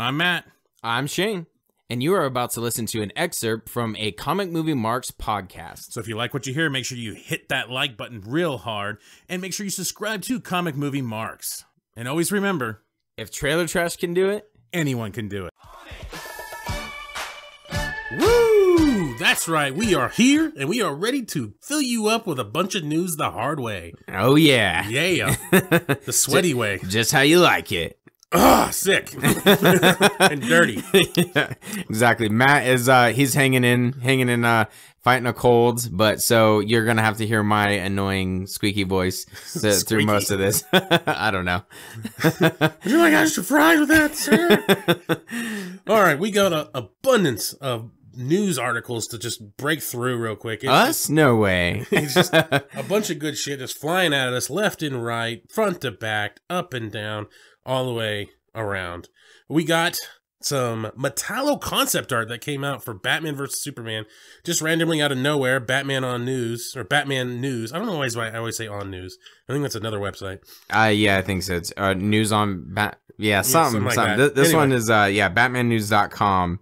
I'm Matt. I'm Shane, and you are about to listen to an excerpt from a Comic Movie Marks podcast. So if you like what you hear, make sure you hit that like button real hard, and make sure you subscribe to Comic Movie Marks. And always remember, if Trailer Trash can do it, anyone can do it. Woo! That's right, we are here, and we are ready to fill you up with a bunch of news the hard way. Oh yeah. Yeah. The sweaty way. Just how you like it. Ugh, sick. And dirty. Yeah, exactly. Matt is, he's hanging in, fighting a cold, but so you're gonna have to hear my annoying squeaky voice through most of this. I don't know. Would you like extra fries with that, sir? All right, we got an abundance of news articles to just break through real quick. No way. It's just a bunch of good shit just flying at us left and right, front to back, up and down, all the way around. We got some Metallo Concept Art that came out for Batman vs. Superman, just randomly out of nowhere. Batman News. I don't know why I always say on news. I think that's another website. Yeah, I think so. It's news on something like that. This one is batmannews.com.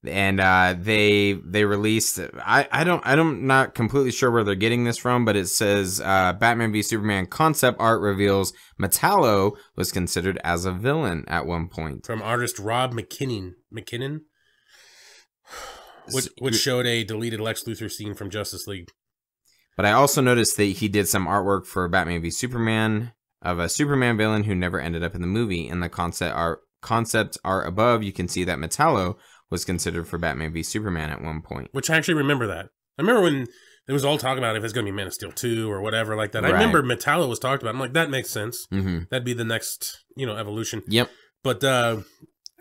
And they released, I'm not completely sure where they're getting this from, but it says Batman v Superman concept art reveals Metallo was considered as a villain at one point. From artist Rob McKinnon, which showed a deleted Lex Luthor scene from Justice League. But I also noticed that he did some artwork for Batman v Superman of a Superman villain who never ended up in the movie. In the concept art above, you can see that Metallo was considered for Batman v Superman at one point. Which I actually remember that. I remember when it was all talking about if it's going to be Man of Steel 2 or whatever like that. Right. I remember Metallo was talked about. I'm like, that makes sense. Mm-hmm. That'd be the next, evolution. Yep. But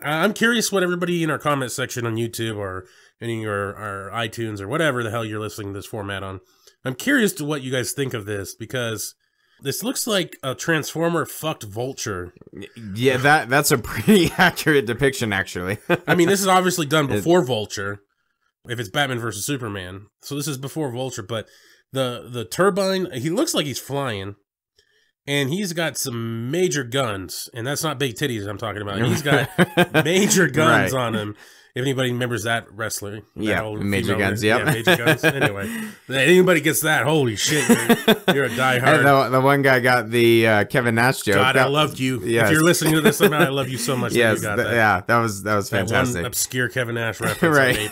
I'm curious what everybody in our comment section on YouTube or any or iTunes or whatever the hell you're listening to this format on. I'm curious to what you guys think of this, because this looks like a Transformer fucked Vulture. Yeah, that's a pretty accurate depiction, actually. I mean, this is obviously done before Vulture, if it's Batman versus Superman. So this is before Vulture, but the turbine, he looks like he's flying, and he's got some major guns, and that's not big titties I'm talking about. He's got major guns on him. If anybody remembers that wrestler. Major Guns, Yeah, Major Guns. Anyway, anybody gets that, holy shit, you're a diehard. The one guy got the Kevin Nash joke. God, I loved you. Yes. If you're listening to this somehow, I love you so much. Yes, that you got that. Yeah, that was fantastic. That one obscure Kevin Nash reference. Right.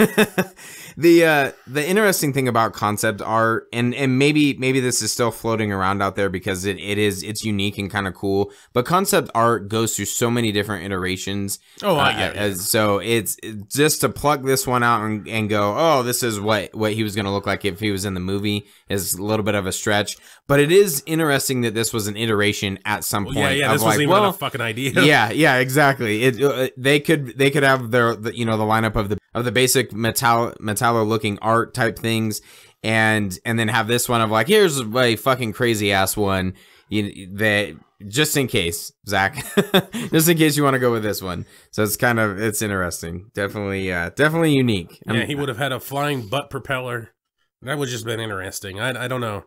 The interesting thing about concept art, and maybe this is still floating around out there because it's unique and kind of cool, but concept art goes through so many different iterations. So it's just to plug this one out and go, oh, this is what he was going to look like if he was in the movie is a little bit of a stretch. But it is interesting that this was an iteration at some point. This wasn't even a fucking idea. Yeah, exactly. They could have the lineup of the basic Metallo looking art type things, and then have this one of like, here's a fucking crazy ass one. That just in case, Zach, just in case you want to go with this one. So it's interesting. Definitely unique. Yeah, he would have had a flying butt propeller. That would just been interesting. I don't know.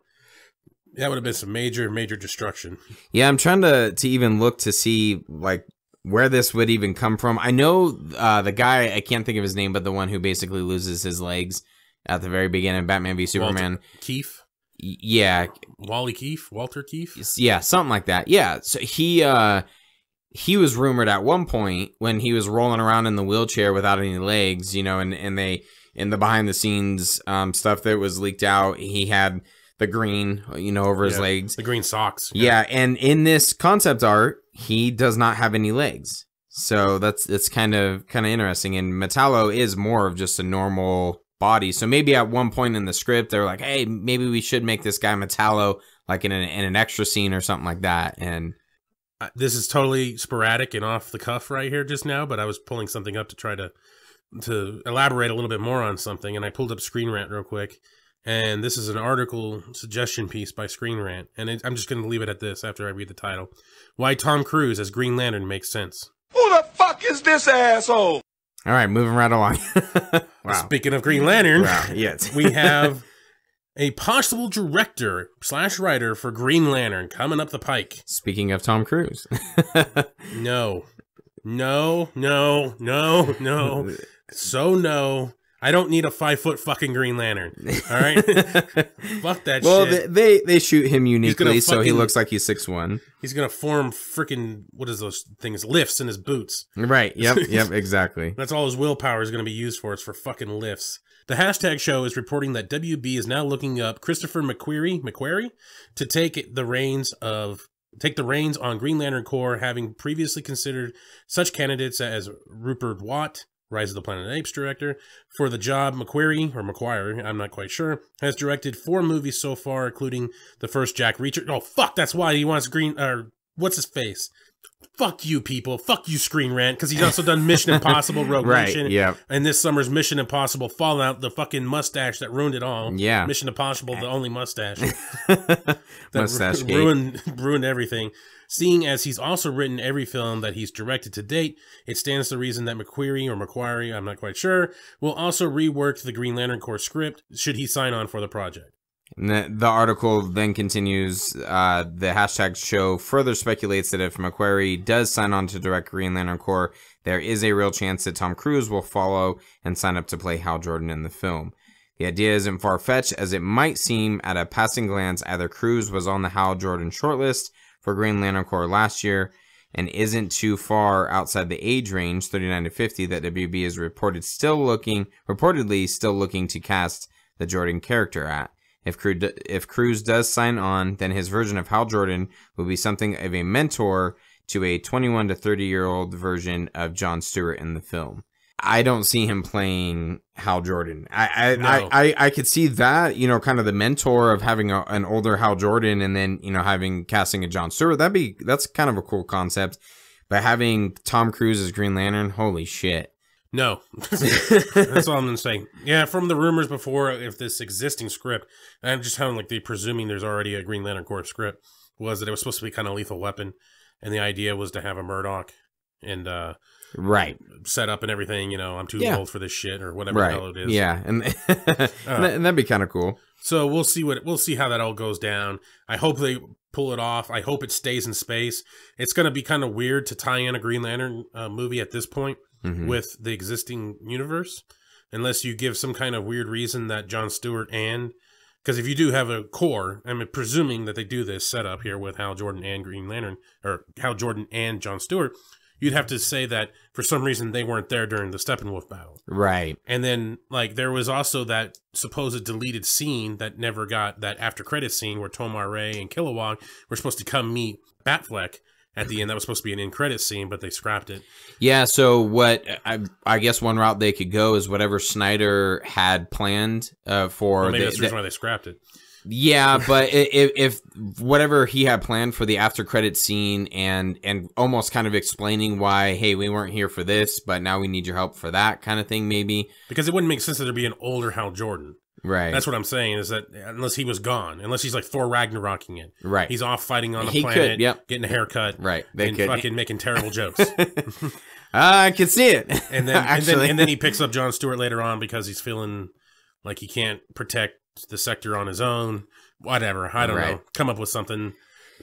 That would have been some major destruction. Yeah, I'm trying to even look to see like where this would even come from. I know the guy, I can't think of his name, but the one who basically loses his legs at the very beginning of Batman v Superman. Keith? Yeah. Walter Keith? Yeah, something like that. Yeah, so he was rumored at one point when he was rolling around in the wheelchair without any legs, and they, in the behind the scenes stuff that was leaked out, he had the green, over his legs. The green socks. Yeah, and in this concept art, he does not have any legs. So that's kind of interesting. And Metallo is more of just a normal body. So maybe at one point in the script, they were like, hey, maybe we should make this guy Metallo like in an extra scene or something like that. And this is totally sporadic and off the cuff right here just now, but I was pulling something up to try to elaborate a little bit more on something, and I pulled up Screen Rant real quick. And this is an article suggestion piece by Screen Rant. And I'm just going to leave it at this after I read the title. Why Tom Cruise as Green Lantern makes sense. Who the fuck is this asshole? All right, moving right along. Wow. Speaking of Green Lantern, yes. We have a possible director/writer for Green Lantern coming up the pike. Speaking of Tom Cruise. No. No. So no. I don't need a 5-foot fucking Green Lantern. All right? Fuck that shit. Well, they shoot him uniquely, so he fucking- looks like he's 6'1". He's going to form freaking, what is those things? Lifts in his boots. Right. Yep, exactly. That's all his willpower is going to be used for. It's for fucking lifts. The hashtag show is reporting that WB is now looking up Christopher McQuarrie to take the reins on Green Lantern Corps, having previously considered such candidates as Rupert Watt, Rise of the Planet of the Apes director, for the job. McQuarrie, I'm not quite sure, has directed 4 movies so far, including the first Jack Reacher. Oh, fuck, that's why he wants what's his face? Fuck you, people. Fuck you, Screen Rant, because he's also done Mission Impossible, Rogue Nation, and this summer's Mission Impossible Fallout, the fucking mustache that ruined it all. Yeah. Mission Impossible, the only mustache. Mustache ruined everything. Seeing as he's also written every film that he's directed to date, it stands to reason that McQuarrie, I'm not quite sure, will also rework the Green Lantern Corps script should he sign on for the project. And the article then continues, the hashtag show further speculates that if McQuarrie does sign on to direct Green Lantern Corps, there is a real chance that Tom Cruise will follow and sign up to play Hal Jordan in the film. The idea isn't far-fetched as it might seem at a passing glance. Either Cruise was on the Hal Jordan shortlist for Green Lantern Corps last year and isn't too far outside the age range, 39 to 50, that WB is reportedly still looking to cast the Jordan character at. If Cruise does sign on, then his version of Hal Jordan will be something of a mentor to a 21 to 30-year-old version of Jon Stewart in the film. I don't see him playing Hal Jordan. I could see that, kind of the mentor of having an older Hal Jordan and then, casting a Jon Stewart. That's kind of a cool concept. But having Tom Cruise as Green Lantern, holy shit. No. That's all I'm going to say. Yeah, from the rumors before, if this existing script, and just how like they presuming there's already a Green Lantern Corps script, was that it was supposed to be kind of Lethal Weapon, and the idea was to have a Murdoch and right set up and everything. I'm too old for this shit or whatever the hell it is. Yeah, and that'd be kind of cool. So we'll see how that all goes down. I hope they pull it off. I hope it stays in space. It's going to be kind of weird to tie in a Green Lantern movie at this point. Mm-hmm. With the existing universe, unless you give some kind of weird reason that Jon Stewart because if you do have a core, I'm presuming that they do this setup here with Hal Jordan and Green Lantern, or Hal Jordan and Jon Stewart, you'd have to say that for some reason they weren't there during the Steppenwolf battle. Right. And then, there was also that supposed deleted scene that never got that after credit scene where Tomar Ray and Kilowog were supposed to come meet Batfleck. At the end, that was supposed to be an in-credit scene, but they scrapped it. Yeah, so what I guess one route they could go is whatever Snyder had planned for. Well, maybe that's the reason why they scrapped it. Yeah, but if whatever he had planned for the after-credit scene and almost kind of explaining why, hey, we weren't here for this, but now we need your help for that kind of thing, maybe. Because it wouldn't make sense that there'd be an older Hal Jordan. Right. That's what I'm saying, is that unless he was gone, unless he's like Thor Ragnarocking it. Right. He's off fighting on the planet, getting a haircut. Right. And fucking making terrible jokes. I can see it. And then he picks up Jon Stewart later on because he's feeling like he can't protect the sector on his own. Whatever. I don't know. Come up with something.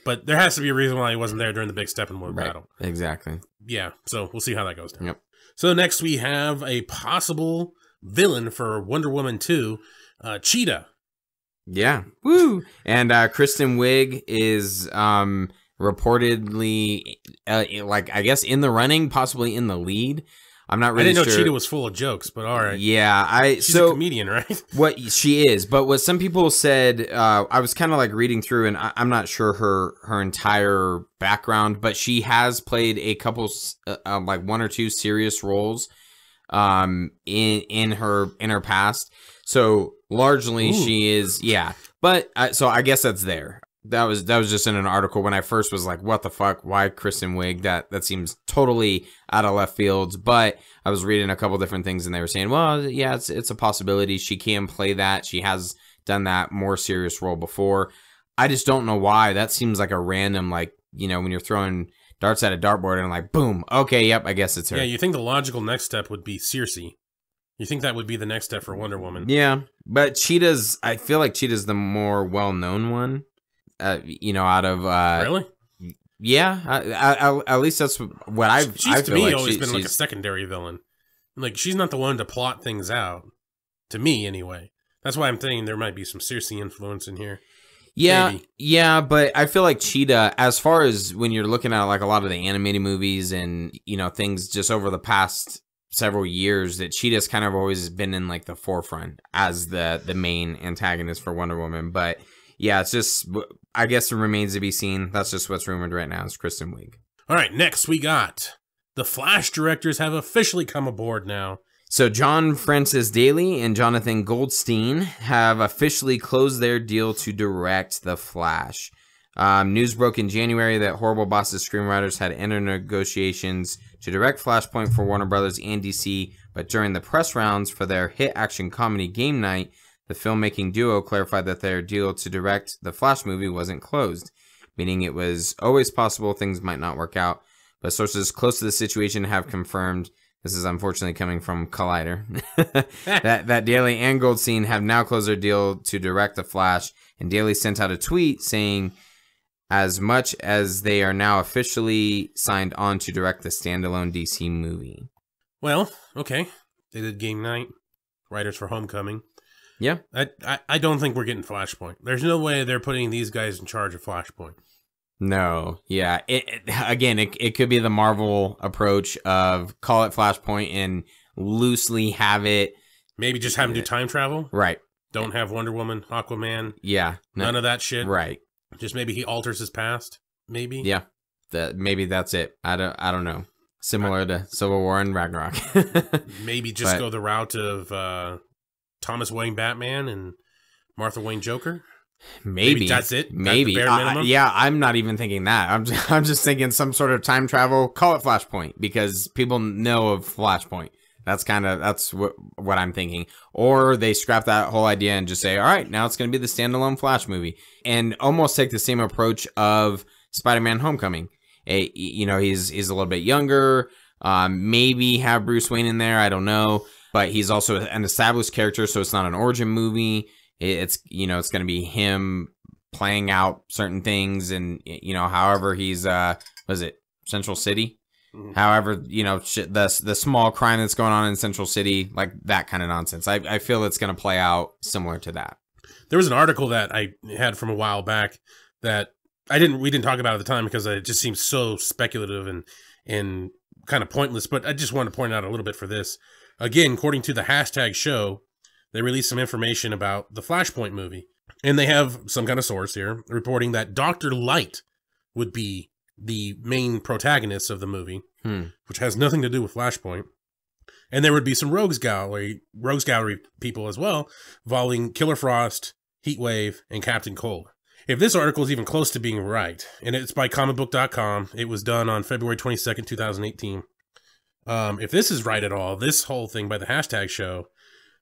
But there has to be a reason why he wasn't there during the big Steppenwolf battle. Exactly. Yeah. So we'll see how that goes down. Yep. So next we have a possible villain for Wonder Woman 2. Cheetah. Yeah. Woo. And Kristen Wiig is reportedly I guess in the running, possibly in the lead. I'm not really sure. I didn't know Cheetah was full of jokes, but all right. Yeah, she's a comedian, right? What she is, but what some people said, I was kind of reading through, and I'm not sure her entire background, but she has played a couple, one or two serious roles, in her past. So largely she is, But so I guess that's there. That was just in an article when I first was like, what the fuck? Why Kristen Wiig? That seems totally out of left field. But I was reading a couple different things and they were saying, well, yeah, it's a possibility. She can play that. She has done that more serious role before. I just don't know why. That seems like a random, when you're throwing darts at a dartboard and boom. Okay, yep, I guess it's her. Yeah, you think the logical next step would be Circe. You think that would be the next step for Wonder Woman. Yeah, but I feel like Cheetah's the more well-known one. Out of... Really? Yeah, at least that's what She's to me like always been like a secondary villain. Like, she's not the one to plot things out. To me, anyway. That's why I'm thinking there might be some Circe influence in here. Yeah, Maybe. yeah, but I feel like Cheetah, as far as when you're looking at like a lot of the animated movies and, you know, things just over the past several years, that Cheetah's kind of always been in like the forefront as the main antagonist for Wonder Woman. But yeah, it's just, I guess it remains to be seen. That's just what's rumored right now is Kristen Wiig. All right, next we got the Flash directors have officially come aboard now. So John Francis Daly and Jonathan Goldstein have officially closed their deal to direct The Flash. News broke in January that Horrible Bosses screenwriters had entered negotiations to direct Flashpoint for Warner Brothers and DC, but during the press rounds for their hit action comedy Game Night, the filmmaking duo clarified that their deal to direct the Flash movie wasn't closed, meaning it was always possible things might not work out, but sources close to the situation have confirmed. This is unfortunately coming from Collider. that Daly and Goldstein have now closed their deal to direct The Flash, and Daly sent out a tweet saying, as much as they are now officially signed on to direct the standalone DC movie. Well, okay. They did Game Night. Writers for Homecoming. Yeah. I don't think we're getting Flashpoint. There's no way they're putting these guys in charge of Flashpoint. No, yeah. It could be the Marvel approach of call it Flashpoint and loosely have it. Maybe just have them do time travel. Right. Don't have Wonder Woman, Aquaman. Yeah. None of that shit. Right. Just maybe he alters his past. Maybe. Yeah. Maybe that's it. I don't know. Similar to Civil War and Ragnarok. Maybe just go the route of Thomas Wayne Batman and Martha Wayne Joker. Maybe that's it. Maybe. That's the bare minimum? Yeah, I'm not even thinking that. I'm just thinking some sort of time travel. Call it Flashpoint because people know of Flashpoint. That's what I'm thinking. Or they scrap that whole idea and just say, all right, now it's going to be the standalone Flash movie, and almost take the same approach of Spider-Man: Homecoming. He's a little bit younger. Maybe have Bruce Wayne in there. I don't know, but he's also an established character, so it's not an origin movie. It's going to be him playing out certain things, and however he's was it Central City? However, the small crime that's going on in Central City, like that kind of nonsense. I feel it's going to play out similar to that. There was an article that I had from a while back that we didn't talk about at the time because it just seems so speculative and kind of pointless. But I just wanted to point out a little bit for this. Again, according to the hashtag show, they released some information about the Flashpoint movie, and they have some kind of source here reporting that Dr. Light would be the main protagonist of the movie, which has nothing to do with Flashpoint. And there would be some Rogues Gallery people as well, involving Killer Frost, Heatwave, and Captain Cold. If this article is even close to being right, and it's by comicbook.com, it was done on February 22nd, 2018. If this is right at all, this whole thing by the hashtag show,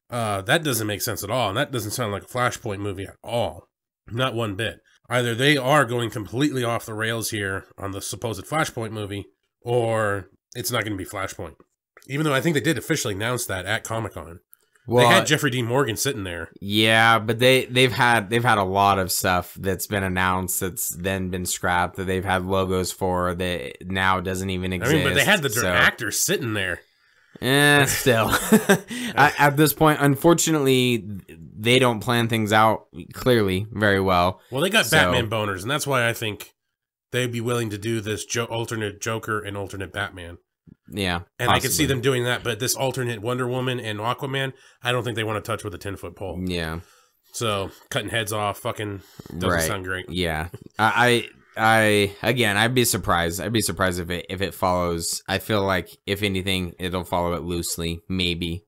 that doesn't make sense at all, and that doesn't sound like a Flashpoint movie at all. Not one bit. Either they are going completely off the rails here on the supposed Flashpoint movie, or it's not going to be Flashpoint. Even though I think they did officially announce that at Comic-Con. Well, they had Jeffrey Dean Morgan sitting there. Yeah, but they've had a lot of stuff that's been announced that's then been scrapped, that they've had logos for that now doesn't even exist. I mean, but they had the actors sitting there. Still. At this point, unfortunately, they don't plan things out clearly very well. Well, they got Batman boners, and that's why I think they'd be willing to do this alternate Joker and alternate Batman. Yeah. And possibly. I could see them doing that, but this alternate Wonder Woman and Aquaman, I don't think they want to touch with a 10-foot pole. Yeah. So, cutting heads off fucking doesn't sound great. Yeah. I'd be surprised. I'd be surprised if it follows. I feel like, if anything, it'll follow it loosely, maybe.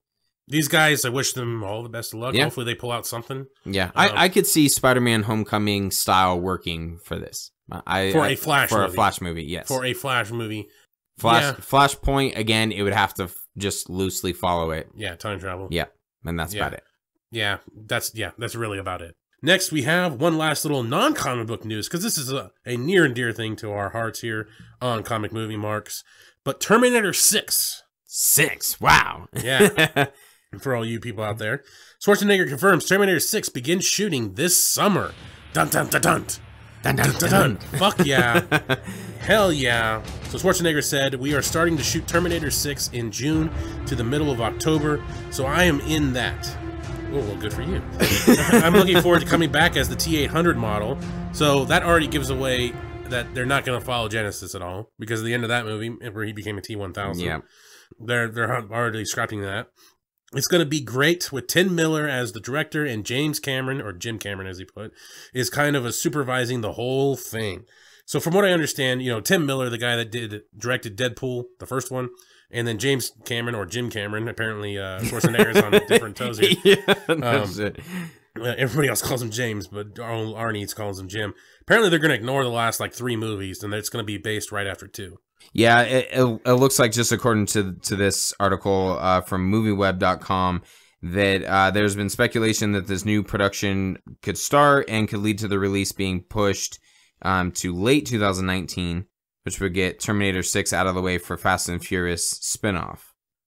These guys, I wish them all the best of luck. Yeah. Hopefully they pull out something. Yeah. I could see Spider-Man Homecoming style working for this. For a Flash movie, yes. For a Flash movie. Flashpoint, again, it would have to just loosely follow it. Yeah, time travel. Yeah, and that's about it. Yeah, that's really about it. Next, we have one last little non-comic book news, because this is a near and dear thing to our hearts here on Comic Movie Marks. But Terminator 6. 6, wow. Yeah, for all you people out there. Schwarzenegger confirms Terminator 6 begins shooting this summer. Dun dun dun dun. Dun, dun, dun, dun. Fuck yeah. Hell yeah. So Schwarzenegger said, we are starting to shoot Terminator 6 in June to the middle of October, so I am in that. Oh, well, good for you. I'm looking forward to coming back as the T-800 model, so that already gives away that they're not going to follow Genesis at all, because at the end of that movie, where he became a T-1000, Yeah. they're already scrapping that. It's going to be great with Tim Miller as the director, and James Cameron, or Jim Cameron as he put, is kind of supervising the whole thing. So from what I understand, you know, Tim Miller, the guy that directed Deadpool, the first one, and then James Cameron, or Jim Cameron, apparently Schwarzenegger's on different toes here. Yeah, that's it. Everybody else calls him James, but Arnie calls him Jim. Apparently they're going to ignore the last, like, 3 movies, and it's going to be based right after 2. Yeah, it looks like, just according to this article from movieweb.com, that there's been speculation that this new production could start and could lead to the release being pushed to late 2019, which would get Terminator 6 out of the way for Fast and Furious spinoff.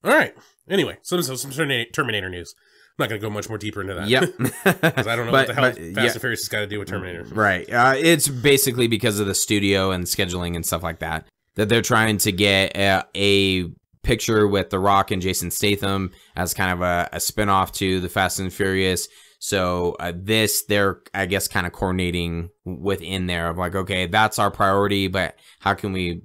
All right. Anyway, some Terminator news. I'm not going to go much more deeper into that. Yep. Because I don't know what the hell Fast and Furious has got to do with Terminator. Right. It's basically because of the studio and scheduling and stuff like that they're trying to get a picture with The Rock and Jason Statham as kind of a spinoff to the Fast and Furious. So they're, I guess, kind of coordinating within there of like, okay, that's our priority, but how can we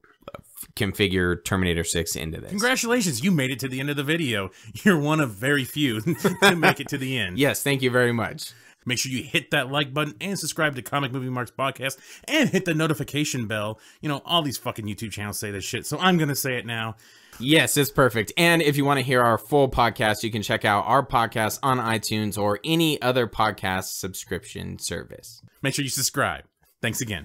configure Terminator 6 into this? Congratulations, you made it to the end of the video. You're one of very few to make it to the end. Yes, thank you very much. Make sure you hit that like button and subscribe to Comic Movie Marks Podcast and hit the notification bell. You know, all these fucking YouTube channels say this shit, so I'm going to say it now. Yes, it's perfect. And if you want to hear our full podcast, you can check out our podcast on iTunes or any other podcast subscription service. Make sure you subscribe. Thanks again.